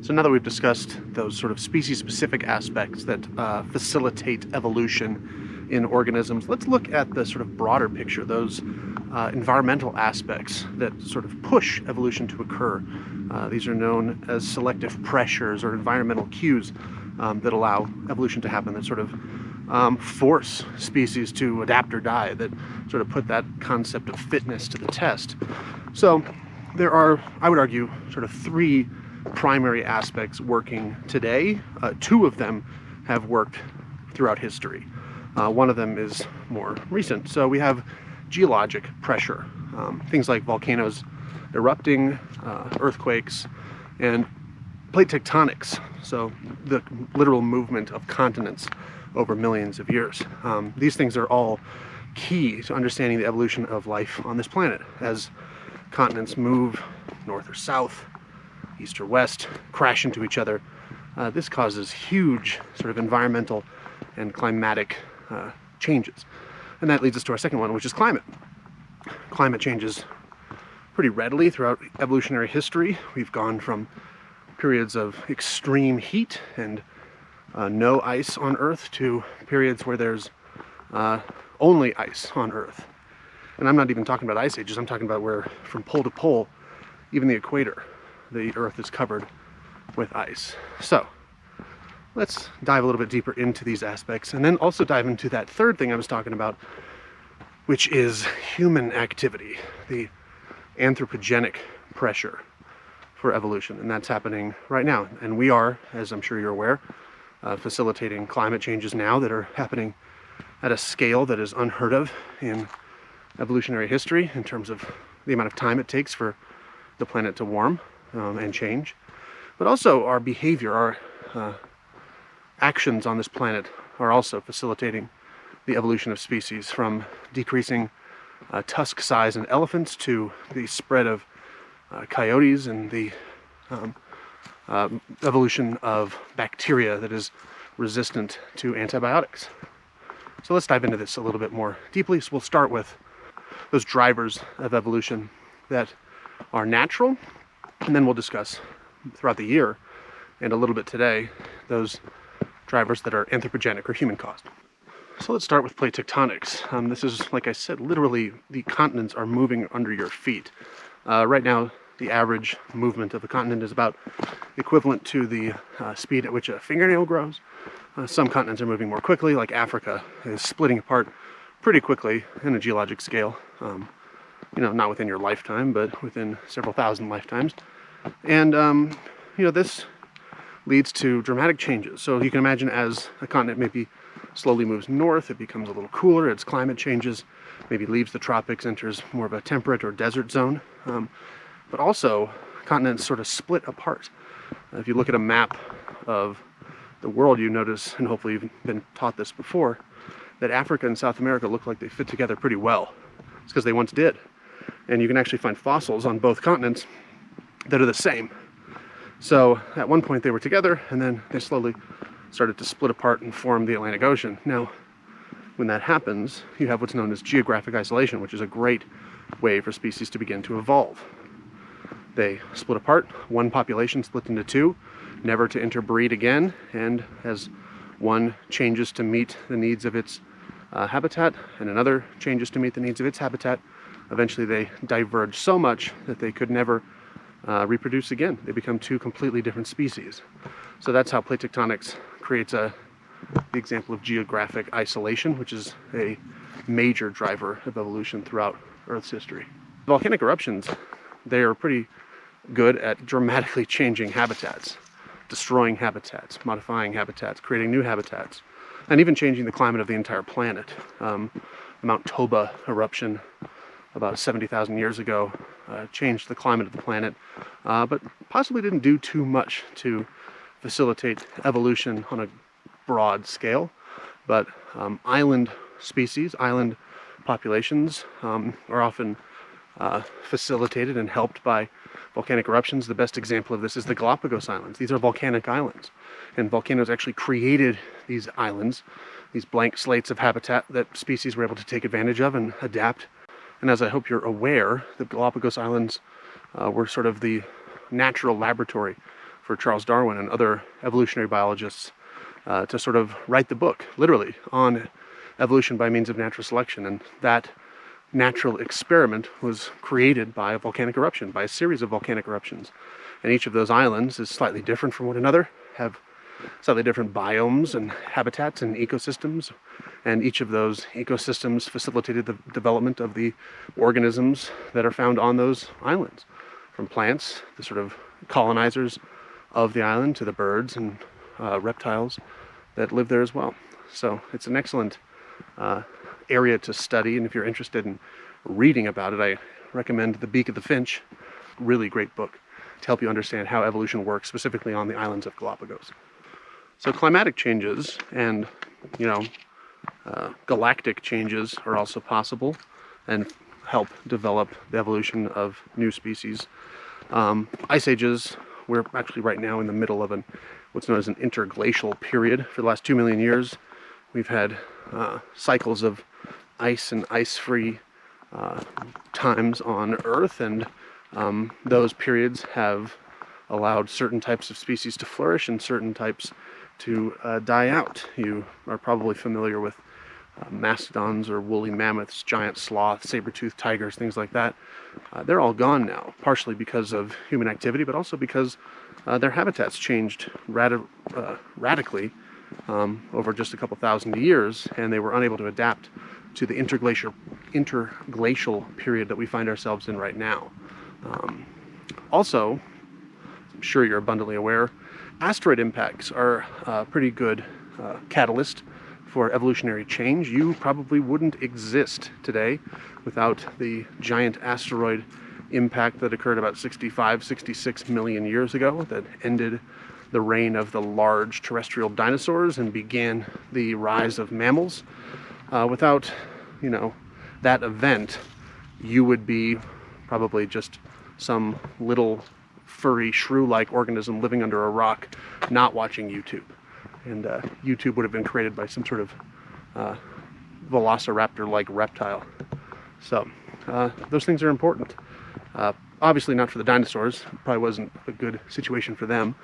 So now that we've discussed those sort of species-specific aspects that facilitate evolution in organisms, let's look at the sort of broader picture, those environmental aspects that sort of push evolution to occur. These are known as selective pressures or environmental cues that allow evolution to happen, that sort of force species to adapt or die, that sort of put that concept of fitness to the test. So there are, I would argue, sort of three primary aspects working today. Two of them have worked throughout history. One of them is more recent. So we have geologic pressure, things like volcanoes erupting, earthquakes, and plate tectonics, so the literal movement of continents over millions of years. These things are all key to understanding the evolution of life on this planet. As continents move north or south, east or west, crash into each other, this causes huge sort of environmental and climatic changes. And that leads us to our second one, which is climate. Climate changes pretty readily throughout evolutionary history. We've gone from periods of extreme heat and no ice on Earth to periods where there's only ice on Earth. And I'm not even talking about ice ages, I'm talking about where from pole to pole, even the equator, the Earth is covered with ice. So let's dive a little bit deeper into these aspects and then also dive into that third thing I was talking about, which is human activity, the anthropogenic pressure for evolution. And that's happening right now. And we are, as I'm sure you're aware, facilitating climate changes now that are happening at a scale that is unheard of in evolutionary history in terms of the amount of time it takes for the planet to warm and change. But also our behavior, our actions on this planet are also facilitating the evolution of species, from decreasing tusk size in elephants to the spread of coyotes and the evolution of bacteria that is resistant to antibiotics. So let's dive into this a little bit more deeply. So we'll start with those drivers of evolution that are natural, and then we'll discuss throughout the year and a little bit today those drivers that are anthropogenic or human caused. So let's start with plate tectonics. This is, like I said, literally the continents are moving under your feet. Right now, the average movement of the continent is about equivalent to the speed at which a fingernail grows. Some continents are moving more quickly, like Africa is splitting apart pretty quickly in a geologic scale. Not within your lifetime, but within several thousand lifetimes. And, this leads to dramatic changes. So you can imagine as a continent maybe slowly moves north, it becomes a little cooler, its climate changes, maybe leaves the tropics, enters more of a temperate or desert zone. But also, continents sort of split apart. If you look at a map of the world, you notice, and hopefully you've been taught this before, that Africa and South America look like they fit together pretty well. It's because they once did. And you can actually find fossils on both continents that are the same. So at one point they were together, and then they slowly started to split apart and form the Atlantic Ocean. Now, when that happens, you have what's known as geographic isolation, which is a great way for species to begin to evolve. They split apart, one population split into two, never to interbreed again, and as one changes to meet the needs of its habitat, and another changes to meet the needs of its habitat, eventually they diverge so much that they could never reproduce again. They become two completely different species. So that's how plate tectonics creates the example of geographic isolation, which is a major driver of evolution throughout Earth's history. Volcanic eruptions, they are pretty good at dramatically changing habitats, destroying habitats, modifying habitats, creating new habitats, and even changing the climate of the entire planet. The Mount Toba eruption about 70,000 years ago changed the climate of the planet, but possibly didn't do too much to facilitate evolution on a broad scale. But island species, island populations are often facilitated and helped by volcanic eruptions. The best example of this is the Galapagos Islands. These are volcanic islands, and volcanoes actually created these islands, these blank slates of habitat that species were able to take advantage of and adapt. And as I hope you're aware, the Galapagos Islands were sort of the natural laboratory for Charles Darwin and other evolutionary biologists to sort of write the book, literally, on evolution by means of natural selection. And that natural experiment was created by a volcanic eruption, by a series of volcanic eruptions. And each of those islands is slightly different from one another, have slightly different biomes and habitats and ecosystems. And each of those ecosystems facilitated the development of the organisms that are found on those islands, from plants, the sort of colonizers of the island, to the birds and reptiles that live there as well. So it's an excellent area to study, and if you're interested in reading about it, I recommend The Beak of the Finch. Really great book to help you understand how evolution works, specifically on the islands of Galapagos. So climatic changes and, galactic changes are also possible and help develop the evolution of new species. Ice ages, we're actually right now in the middle of what's known as an interglacial period. For the last 2 million years, we've had cycles of ice and ice-free times on Earth, and those periods have allowed certain types of species to flourish and certain types to die out. You are probably familiar with mastodons or woolly mammoths, giant sloths, saber-toothed tigers, things like that. They're all gone now, partially because of human activity, but also because their habitats changed radically over just a couple thousand years, and they were unable to adapt to the interglacial period that we find ourselves in right now. Also, I'm sure you're abundantly aware, asteroid impacts are a pretty good catalyst for evolutionary change. You probably wouldn't exist today without the giant asteroid impact that occurred about 66 million years ago that ended the reign of the large terrestrial dinosaurs and began the rise of mammals. Without, that event, you would be probably just some little furry shrew-like organism living under a rock, not watching YouTube. And YouTube would have been created by some sort of velociraptor-like reptile. So those things are important. Obviously not for the dinosaurs. Probably wasn't a good situation for them.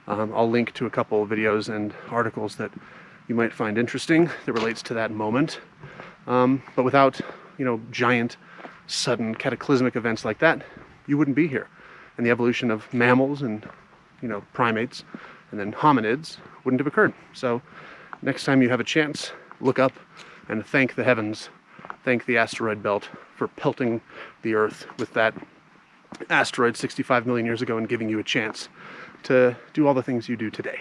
I'll link to a couple of videos and articles that you might find interesting that relates to that moment. But without, giant, sudden, cataclysmic events like that, you wouldn't be here. And the evolution of mammals and, primates and then hominids wouldn't have occurred. So next time you have a chance, look up and thank the heavens, thank the asteroid belt for pelting the Earth with that asteroid 65 million years ago and giving you a chance to do all the things you do today.